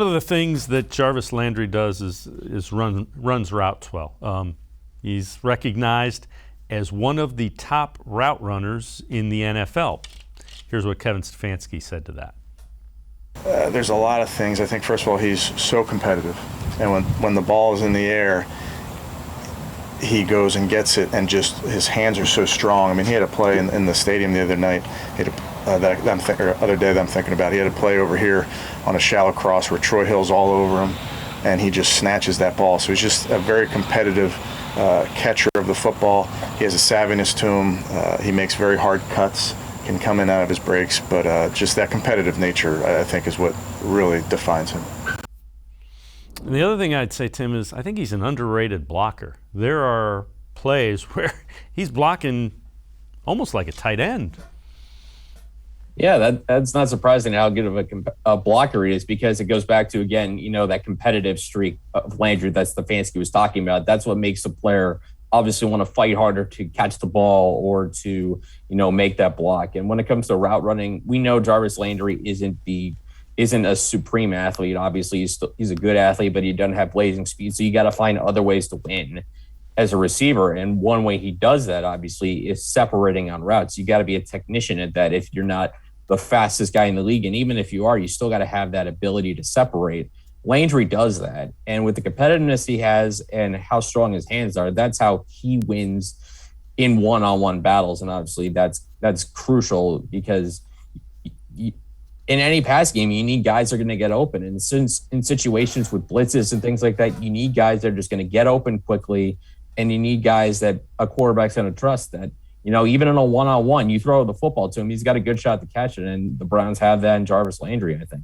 One of the things that Jarvis Landry does is runs routes well. He's recognized as one of the top route runners in the NFL. Here's what Kevin Stefanski said to that. There's a lot of things. I think, first of all, he's so competitive. And when the ball is in the air, he goes and gets it, and just his hands are so strong. I mean, he had a play in the stadium the other night, other day that I'm thinking about. He had a play over here on a shallow cross where Troy Hill's all over him, and he just snatches that ball. So he's just a very competitive catcher of the football. He has a savviness to him. He makes very hard cuts, can come in and out of his breaks, but just that competitive nature, I think, is what really defines him. And the other thing I'd say, Tim, is I think he's an underrated blocker. There are plays where he's blocking almost like a tight end. Yeah, that's not surprising how good of a blocker he is, because it goes back to, again, that competitive streak of Landry that Stefanski was talking about. That's what makes a player obviously want to fight harder to catch the ball or to, make that block. And when it comes to route running, we know Jarvis Landry isn't a supreme athlete. Obviously, he's a good athlete, but he doesn't have blazing speed. So you got to find other ways to win as a receiver. And one way he does that, obviously, is separating on routes. You got to be a technician at that if you're not the fastest guy in the league. And even if you are, you still got to have that ability to separate. Landry does that. And with the competitiveness he has and how strong his hands are, that's how he wins in one-on-one battles. And obviously that's crucial, because in any pass game, you need guys that are going to get open. And since in situations with blitzes and things like that, you need guys that are just going to get open quickly. And you need guys that a quarterback's going to trust that, even in a one-on-one, you throw the football to him, he's got a good shot to catch it. And the Browns have that in Jarvis Landry, I think.